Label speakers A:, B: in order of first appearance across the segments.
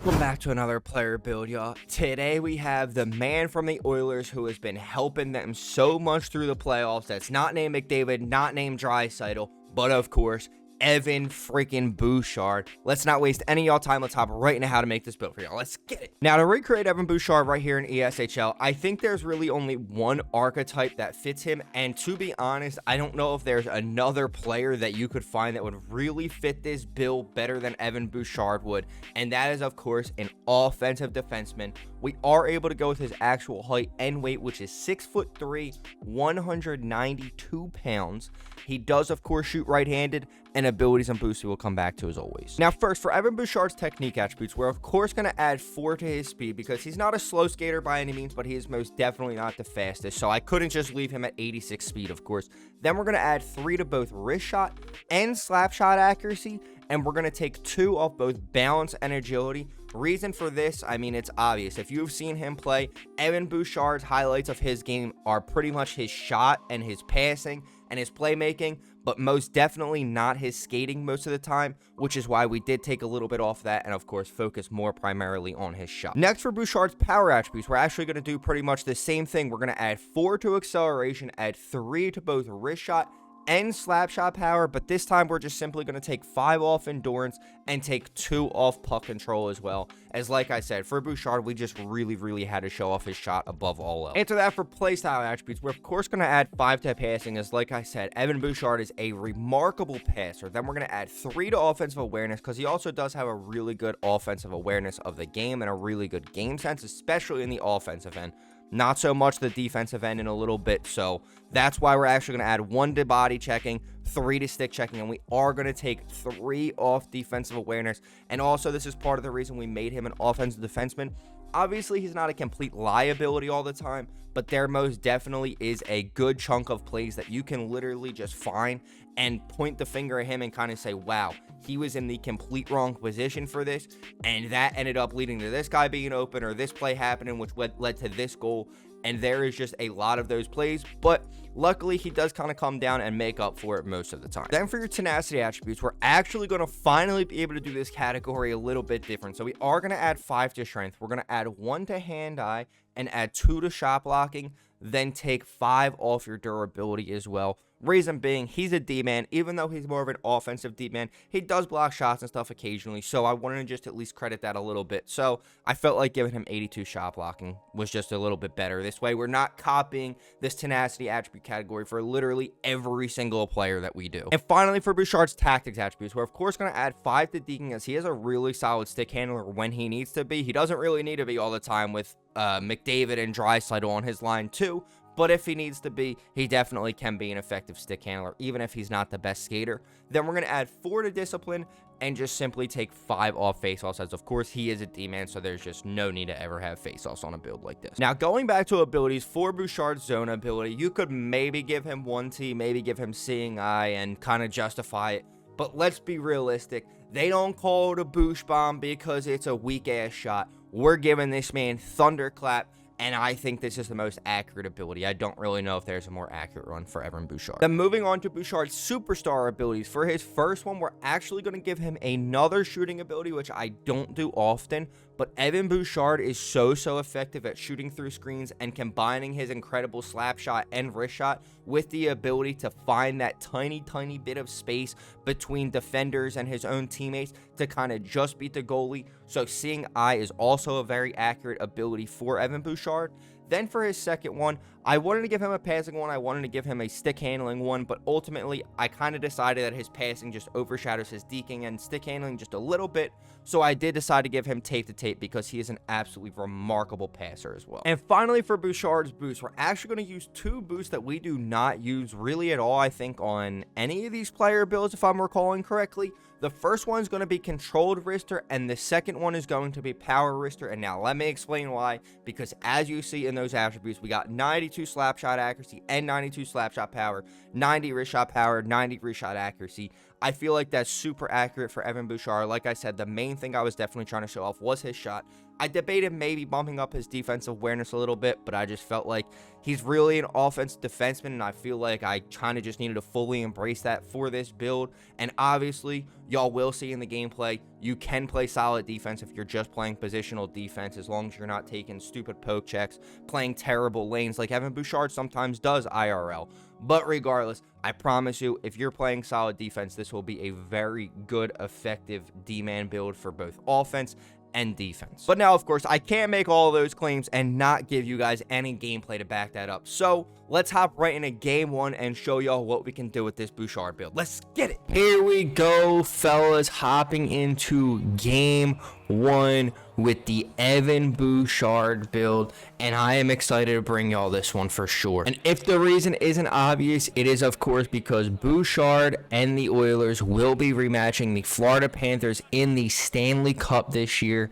A: Welcome back to another player build, y'all. Today we have the man from the Oilers who has been helping them so much through the playoffs. That's not named McDavid, not named Draisaitl, but of course, Evan freaking Bouchard. Let's not waste any of y'all time. Let's hop right into how to make this build for y'all. Let's get it. Now, to recreate Evan Bouchard right here in ESHL, I think there's really only one archetype that fits him. And to be honest, I don't know if there's another player that you could find that would really fit this build better than Evan Bouchard would. And that is, of course, an offensive defenseman. We are able to go with his actual height and weight, which is 6'3", 192 pounds. He does, of course, shoot right-handed, and abilities and boosts we will come back to as always. Now, first, for Evan Bouchard's technique attributes, we're of course going to add 4 to his speed because he's not a slow skater by any means, but he is most definitely not the fastest, so I couldn't just leave him at 86 speed, of course. Then we're going to add 3 to both wrist shot and slap shot accuracy, and we're going to take 2 off both balance and agility. Reason for this, I mean, it's obvious. If you've seen him play, Evan Bouchard's highlights of his game are pretty much his shot and his passing and his playmaking, but most definitely not his skating most of the time, which is why we did take a little bit off that and, of course, focus more primarily on his shot. Next, for Bouchard's power attributes, we're actually going to do pretty much the same thing. We're going to add 4 to acceleration, add 3 to both wrist shot and slap shot power, but this time we're just simply going to take 5 off endurance and take 2 off puck control as well, as like I said, for Bouchard, we just really had to show off his shot above all else. After that, for playstyle attributes, we're of course going to add 5 to passing, as like I said, Evan Bouchard is a remarkable passer. Then we're going to add 3 to offensive awareness, because he also does have a really good offensive awareness of the game and a really good game sense, especially in the offensive end. Not so much the defensive end in a little bit, so that's why we're actually going to add 1 to body checking, 3 to stick checking, and we are going to take 3 off defensive awareness. And also, this is part of the reason we made him an offensive defenseman. Obviously, he's not a complete liability all the time, but there most definitely is a good chunk of plays that you can literally just find and point the finger at him and kind of say, wow, he was in the complete wrong position for this, and that ended up leading to this guy being open or this play happening, which led to this goal. And there is just a lot of those plays, but luckily he does kind of come down and make up for it most of the time. Then for your tenacity attributes, we're actually going to finally be able to do this category a little bit different. So we are going to add 5 to strength. We're going to add 1 to hand-eye and add 2 to shot blocking, then take 5 off your durability as well. Reason being, he's a D-man. Even though he's more of an offensive D-man, he does block shots and stuff occasionally, so I wanted to just at least credit that a little bit. So I felt like giving him 82 shot blocking was just a little bit better. This way, we're not copying this tenacity attribute category for literally every single player that we do. And finally, for Bouchard's tactics attributes, we're of course going to add 5 to deking, as he is a really solid stick handler when he needs to be. He doesn't really need to be all the time with McDavid and Draisaitl on his line too, but if he needs to be, he definitely can be an effective stick handler, even if he's not the best skater. Then we're going to add 4 to discipline and just simply take 5 off faceoffs, as of course he is a D-man, so there's just no need to ever have faceoffs on a build like this. Now, going back to abilities, for Bouchard's zone ability, you could maybe give him 1T, maybe give him Seeing Eye and kind of justify it, but let's be realistic. They don't call it a Bouch Bomb because it's a weak-ass shot. We're giving this man Thunderclap, and I think this is the most accurate ability. I don't really know if there's a more accurate one for Evan Bouchard. Then moving on to Bouchard's superstar abilities. For his first one, we're actually going to give him another shooting ability, which I don't do often, but Evan Bouchard is so effective at shooting through screens and combining his incredible slap shot and wrist shot with the ability to find that tiny bit of space between defenders and his own teammates to kind of just beat the goalie. So Seeing Eye is also a very accurate ability for Evan Bouchard. Then for his second one, I wanted to give him a passing one, I wanted to give him a stick handling one, but ultimately I kind of decided that his passing just overshadows his deking and stick handling just a little bit, so I did decide to give him tape to tape because he is an absolutely remarkable passer as well. And finally, for Bouchard's boost, we're actually going to use 2 boosts that we do not use really at all, I think, on any of these player builds, if I'm recalling correctly. The first one is going to be controlled wrister, and the second one is going to be power wrister. And now let me explain why, because as you see in those attributes, we got 92 slap shot accuracy and 92 slap shot power, 90 wrist shot power, 90 wrist shot accuracy. I feel like that's super accurate for Evan Bouchard. Like I said, the main thing I was definitely trying to show off was his shot. I debated maybe bumping up his defensive awareness a little bit, but I just felt like he's really an offensive defenseman, and I feel like I kind of just needed to fully embrace that for this build. And obviously, y'all will see in the gameplay, you can play solid defense if you're just playing positional defense, as long as you're not taking stupid poke checks, playing terrible lanes like Evan Bouchard sometimes does IRL. But regardless, I promise you, if you're playing solid defense, this will be a very good, effective D-man build for both offense and defense. But now, of course, I can't make all of those claims and not give you guys any gameplay to back that up. So let's hop right into game one and show y'all what we can do with this Bouchard build. Let's get it. Here we go, fellas, hopping into game one with the Evan Bouchard build, and I am excited to bring y'all this one for sure. And if the reason isn't obvious, it is of course because Bouchard and the Oilers will be rematching the Florida Panthers in the Stanley Cup this year,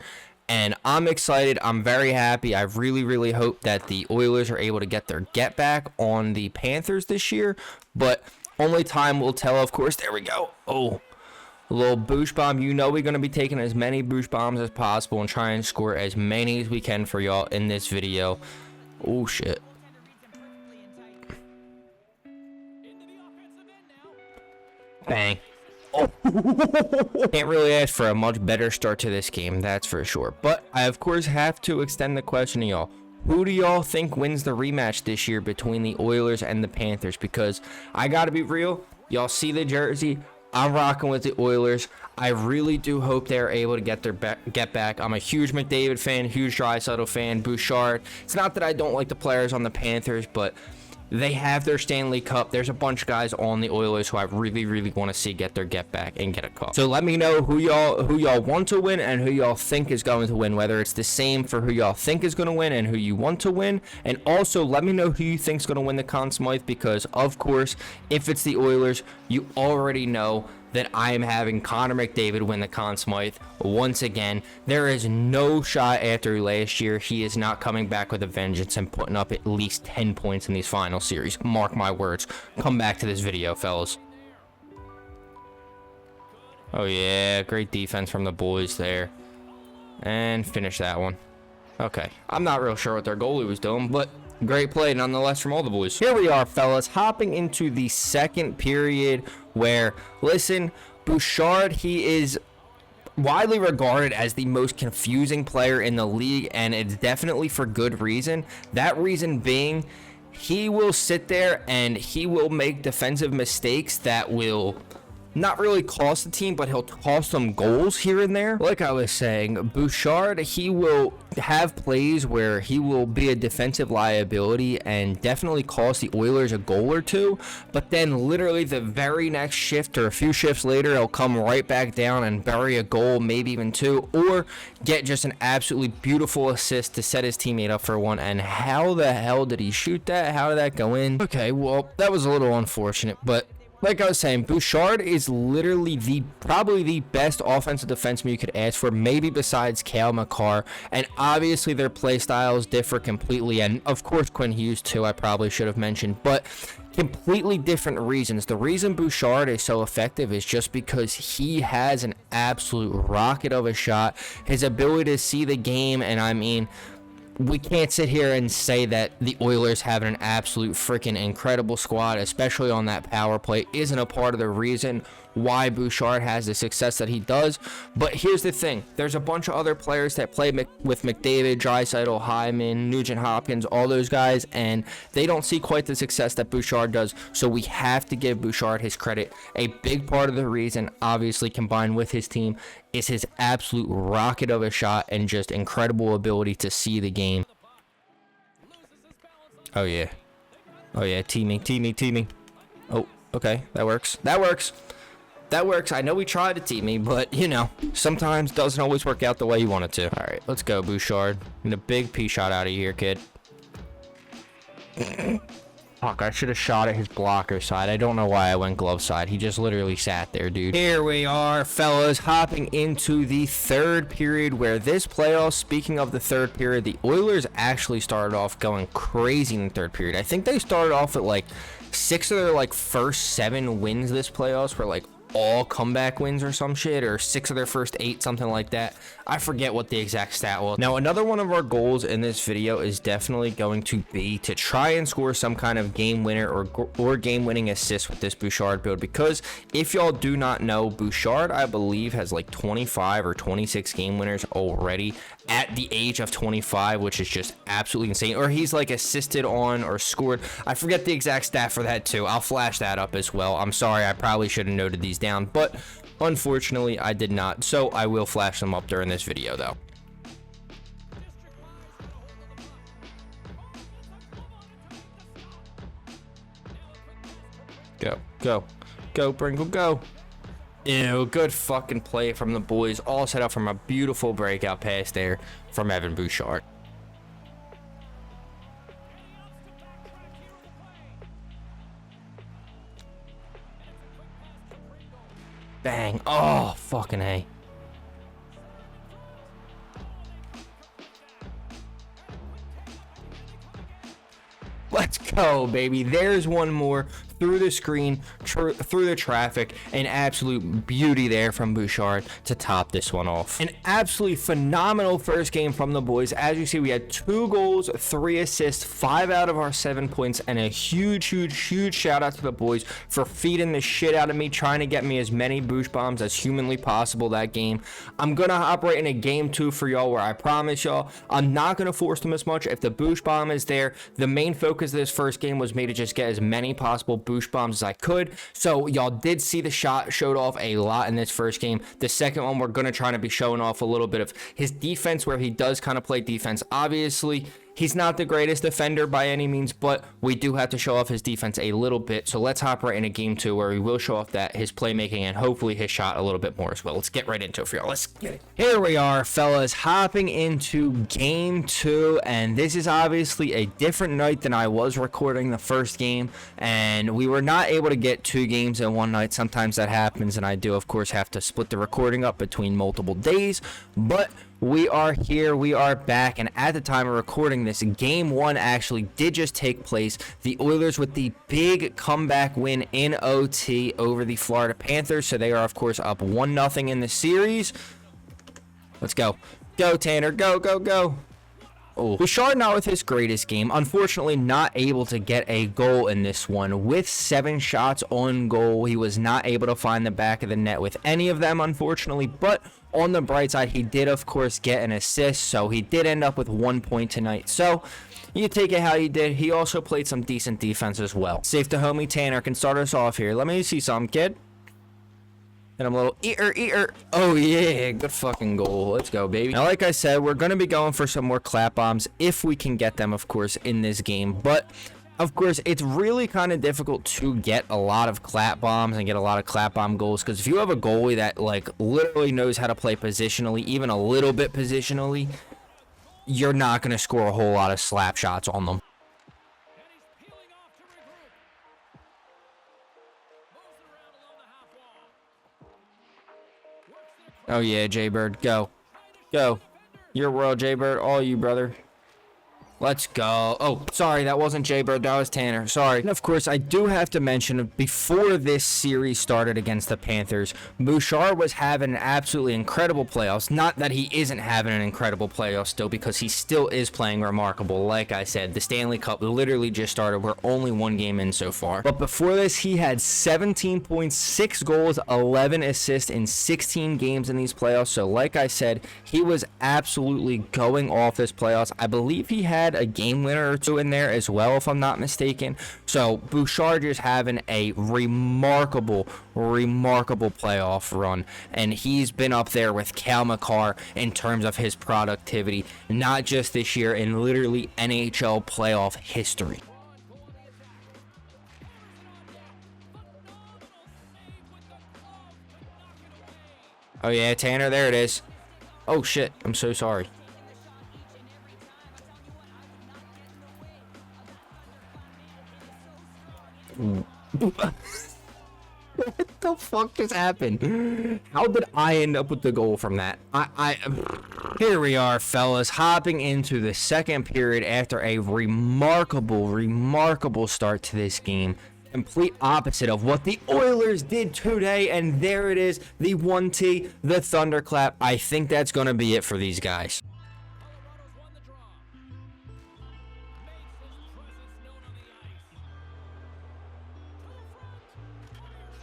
A: and I'm excited. I'm very happy. I really hope that the Oilers are able to get their get back on the Panthers this year, but only time will tell, of course. There we go. Oh, a little boost bomb. You know we're going to be taking as many boost bombs as possible and try and score as many as we can for y'all in this video. Oh, shit. Bang. Oh. Can't really ask for a much better start to this game, that's for sure. But I, of course, have to extend the question to y'all. Who do y'all think wins the rematch this year between the Oilers and the Panthers? Because I got to be real. Y'all see the jersey. I'm rocking with the Oilers. I really do hope they're able to get their get back. I'm a huge McDavid fan, huge Draisaitl fan, Bouchard. It's not that I don't like the players on the Panthers, but they have their Stanley Cup. There's a bunch of guys on the Oilers who I really want to see get their get back and get a cup. So let me know who y'all want to win and who y'all think is going to win, whether it's the same for who y'all think is going to win and who you want to win. And also let me know who you think is going to win the Conn Smythe, because of course, if it's the Oilers, you already know that I am having Connor McDavid win the Conn Smythe once again. There is no shot after last year he is not coming back with a vengeance and putting up at least 10 points in these final series. Mark my words. Come back to this video, fellas. Oh yeah, great defense from the boys there. And finish that one. Okay, I'm not real sure what their goalie was doing, but great play nonetheless from all the boys. Here we are, fellas, hopping into the second period where, listen, Bouchard, he is widely regarded as the most confusing player in the league, and it's definitely for good reason. That reason being, he will sit there and he will make defensive mistakes that will not really cost the team, but he'll cost them goals here and there. Like I was saying, Bouchard, he will have plays where he will be a defensive liability and definitely cost the Oilers a goal or two, but then literally the very next shift or a few shifts later, he'll come right back down and bury a goal, maybe even two, or get just an absolutely beautiful assist to set his teammate up for one. And how the hell did he shoot that? How did that go in? Okay, well, that was a little unfortunate, but like I was saying, Bouchard is literally probably the best offensive defenseman you could ask for, maybe besides Cale Makar. And obviously their play styles differ completely, and of course Quinn Hughes too, I probably should have mentioned, but completely different reasons. The reason Bouchard is so effective is just because he has an absolute rocket of a shot. His ability to see the game, and I mean, we can't sit here and say that the Oilers having an absolute freaking incredible squad, especially on that power play, isn't a part of the reason why Bouchard has the success that he does. But here's the thing. There's a bunch of other players that play with McDavid, Draisaitl, Hyman, Nugent-Hopkins, all those guys, and they don't see quite the success that Bouchard does. So we have to give Bouchard his credit. A big part of the reason, obviously combined with his team, is his absolute rocket of a shot and just incredible ability to see the game. Oh yeah. Oh yeah, teaming. Oh, okay, that works. That works. I know we tried to team me, but, you know, sometimes doesn't always work out the way you want it to. All right, let's go, Bouchard. Get a big P shot out of here, kid. Fuck, I should have shot at his blocker side. I don't know why I went glove side. He just literally sat there, dude. Here we are, fellas, hopping into the third period, where this playoff, speaking of the third period, the Oilers actually started off going crazy in the third period. I think they started off at, like, 6 of their, like, first 7 wins this playoffs were, like, all comeback wins or some shit, or 6 of their first 8, something like that. I forget what the exact stat was. Now, another one of our goals in this video is definitely going to be to try and score some kind of game winner or game winning assist with this Bouchard build, because if y'all do not know, Bouchard, I believe, has like 25 or 26 game winners already at the age of 25, which is just absolutely insane. Or he's like assisted on or scored. I forget the exact stat for that too. I'll flash that up as well. I'm sorry, I probably should have noted these down, but unfortunately I did not, so I will flash them up during this video though. Go Pringle, go. Ew, good fucking play from the boys, all set up from a beautiful breakout pass there from Evan Bouchard. Bang. Oh, fucking A. Let's go, baby. There's one more through the screen, through the traffic. An absolute beauty there from Bouchard to top this one off. An absolutely phenomenal first game from the boys. As you see, we had 2 goals, 3 assists, 5 out of our 7 points, and a huge shout out to the boys for feeding the shit out of me, trying to get me as many boost bombs as humanly possible that game. I'm gonna operate in a game 2 for y'all, where I promise y'all I'm not gonna force them as much. If the boost bomb is there, the main focus of this first game was me to just get as many possible boost bombs as I could. So y'all did see the shot showed off a lot in this first game. The second one, we're gonna try to be showing off a little bit of his defense, where he does kind of play defense. Obviously, he's not the greatest defender by any means, but we do have to show off his defense a little bit. So let's hop right into game 2, where we will show off that his playmaking and hopefully his shot a little bit more as well. Let's get right into it for y'all. Let's get it. Here we are, fellas, hopping into game 2, and this is obviously a different night than I was recording the first game, and we were not able to get 2 games in one night. Sometimes that happens, and I do of course have to split the recording up between multiple days, but we are here, we are back, and at the time of recording this, game 1 actually did just take place. The Oilers with the big comeback win in OT over the Florida Panthers, so they are of course up 1-0 in the series. Let's go. Go Tanner, go. Oh, Bouchard not with his greatest game. Unfortunately, not able to get a goal in this one. With 7 shots on goal, he was not able to find the back of the net with any of them, unfortunately. But on the bright side, he did, of course, get an assist. So he did end up with 1 point tonight. So you take it how you did. He also played some decent defense as well. Safe to homie Tanner can start us off here. Let me see some, kid. And I'm a little eater. Oh yeah, good fucking goal. Let's go, baby. Now, like I said, we're gonna be going for some more clap bombs if we can get them, of course, in this game. But of course, it's really kind of difficult to get a lot of clap bombs and get a lot of clap bomb goals, because if you have a goalie that like literally knows how to play positionally, even a little bit positionally, you're not gonna score a whole lot of slap shots on them. Oh yeah, Jaybird, go. Your world, Jaybird, all you, brother. Let's go. Oh, sorry, that wasn't Jaybird, that was Tanner. Sorry. And of course, I do have to mention, before this series started against the Panthers, Bouchard was having an absolutely incredible playoffs. Not that he isn't having an incredible playoffs still, because he still is playing remarkable. Like I said, the Stanley Cup literally just started. We're only 1 game in so far. But before this, he had 17 points, 6 goals, 11 assists in 16 games in these playoffs. So like I said, he was absolutely going off this playoffs. I believe he had a game winner or 2 in there as well, if I'm not mistaken. So Bouchard is having a remarkable playoff run, and he's been up there with Cal McCarr in terms of his productivity, not just this year, in literally NHL playoff history. Oh yeah, Tanner, there it is. Oh shit, I'm so sorry. What the fuck just happened? How did I end up with the goal from that? Here we are, fellas, hopping into the second period after a remarkable start to this game. Complete opposite of what the Oilers did today, and there it is, the 1T, the thunderclap. I think that's going to be it for these guys.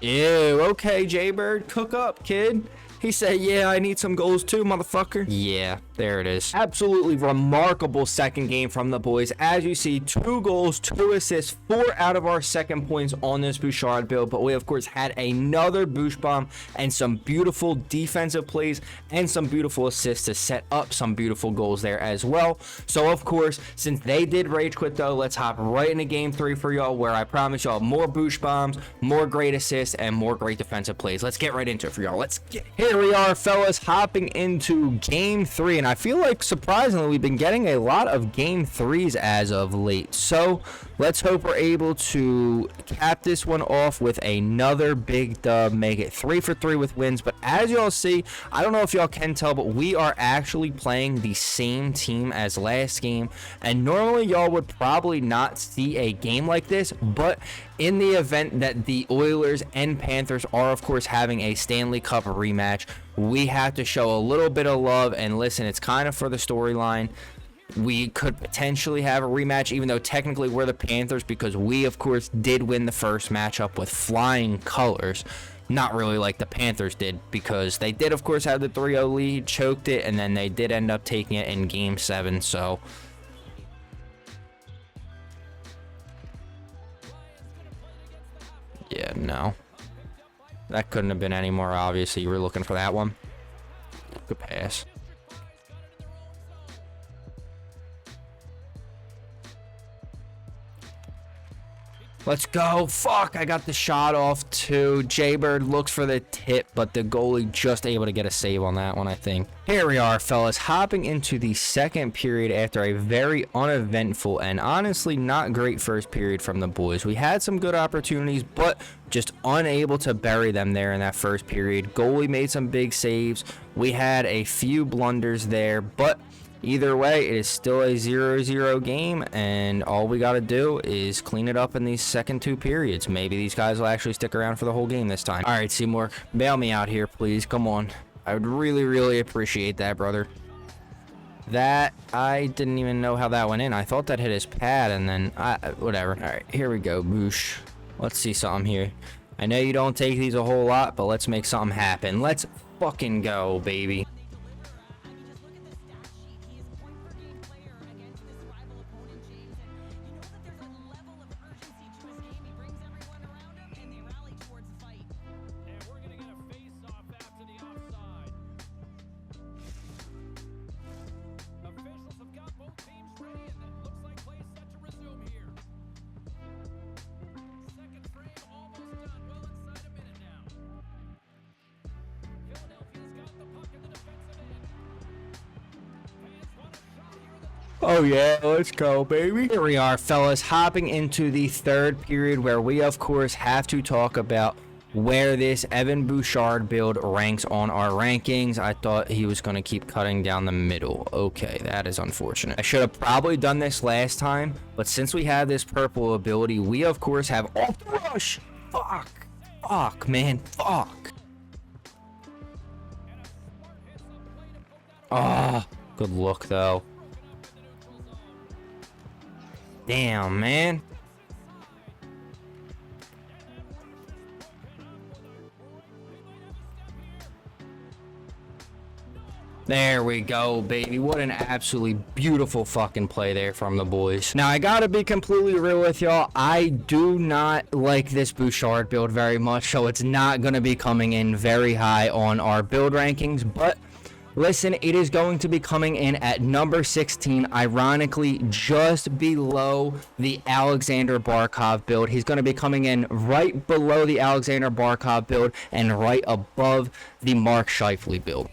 A: Ew, okay, Jaybird, cook up, kid. He said, yeah, I need some goals too, motherfucker. Yeah, there it is. Absolutely remarkable second game from the boys. As you see, 2 goals, 2 assists, 4 out of our second points on this Bouchard build. But we, of course, had another boost bomb and some beautiful defensive plays and some beautiful assists to set up some beautiful goals there as well. So, of course, since they did rage quit, though, let's hop right into game 3 for y'all, where I promise y'all more boost bombs, more great assists, and more great defensive plays. Let's get right into it for y'all. Let's get here we are, fellas, hopping into game 3, and I feel like surprisingly we've been getting a lot of game 3s as of late. So let's hope we're able to cap this one off with another big dub, make it 3 for 3 with wins. But as y'all see, I don't know if y'all can tell, but we are actually playing the same team as last game, and normally y'all would probably not see a game like this, but in the event that the Oilers and Panthers are, of course, having a Stanley Cup rematch, we have to show a little bit of love. And listen, it's kind of for the storyline. We could potentially have a rematch, even though technically we're the Panthers, because we, of course, did win the first matchup with flying colors. Not really like the Panthers did, because they did, of course, have the 3-0 lead, choked it, and then they did end up taking it in game 7. So yeah, no. That couldn't have been any more obvious. You were looking for that one. Good pass. Let's go. Fuck, I got the shot off too. Jaybird looks for the tip, but the goalie just able to get a save on that one, I think. Here we are, fellas, hopping into the second period after a very uneventful and honestly not great first period from the boys. We had some good opportunities, but just unable to bury them there in that first period. Goalie made some big saves. We had a few blunders there, but either way, it is still a 0-0 game, and all we got to do is clean it up in these second 2 periods. Maybe these guys will actually stick around for the whole game this time. All right, Seymour, bail me out here, please. Come on. I would really, really appreciate that, brother. That, I didn't even know how that went in. I thought that hit his pad, and then, whatever. All right, here we go, Boosh. Let's see something here. I know you don't take these a whole lot, but let's make something happen. Let's fucking go, baby. Oh yeah, let's go, baby. Here we are, fellas, hopping into the third period, where we, of course, have to talk about where this Evan Bouchard build ranks on our rankings. I thought he was going to keep cutting down the middle. Okay, that is unfortunate. I should have probably done this last time, but since we have this purple ability, we, of course, have off the rush. Fuck, man, fuck. Ah, good look, though. Damn, man. There we go, baby. What an absolutely beautiful fucking play there from the boys. Now, I gotta be completely real with y'all. I do not like this Bouchard build very much, so it's not gonna be coming in very high on our build rankings, but listen, it is going to be coming in at number 16, ironically just below the Alexander Barkov build. He's going to be coming in right below the Alexander Barkov build and right above the Mark Scheifele build.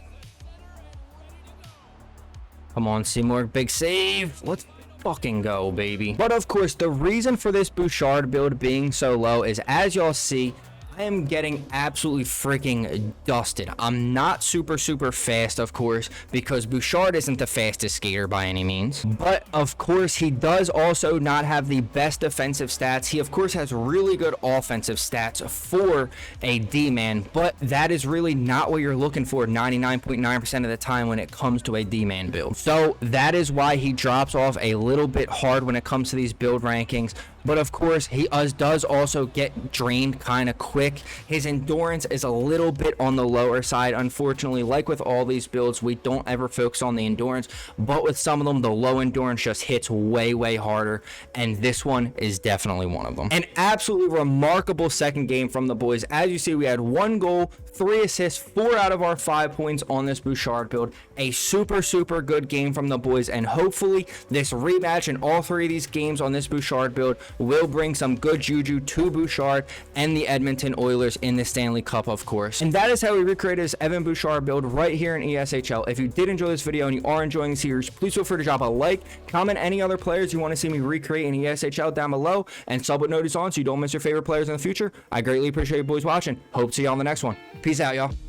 A: Come on, Seymour, big save. Let's fucking go, baby. But of course, the reason for this Bouchard build being so low is, as y'all see, I am getting absolutely freaking dusted. I'm not super fast, of course, because Bouchard isn't the fastest skater by any means. But of course, he does also not have the best defensive stats. He of course has really good offensive stats for a D-man, but that is really not what you're looking for 99.9% of the time when it comes to a D-man build. So that is why he drops off a little bit hard when it comes to these build rankings. But of course, he does also get drained kind of quick. His endurance is a little bit on the lower side. Unfortunately, like with all these builds, we don't ever focus on the endurance. But with some of them, the low endurance just hits way harder. And this one is definitely one of them. An absolutely remarkable second game from the boys. As you see, we had 1 goal, 3 assists, 4 out of our 5 points on this Bouchard build. A super good game from the boys. And hopefully, this rematch and all 3 of these games on this Bouchard build will bring some good juju to Bouchard and the Edmonton Oilers in the Stanley Cup, of course. And that is how we recreated this Evan Bouchard build right here in ESHL. If you did enjoy this video and you are enjoying the series, please feel free to drop a like, comment any other players you want to see me recreate in ESHL down below, and sub with notice on so you don't miss your favorite players in the future. I greatly appreciate you boys watching. Hope to see you on the next one. Peace out, y'all.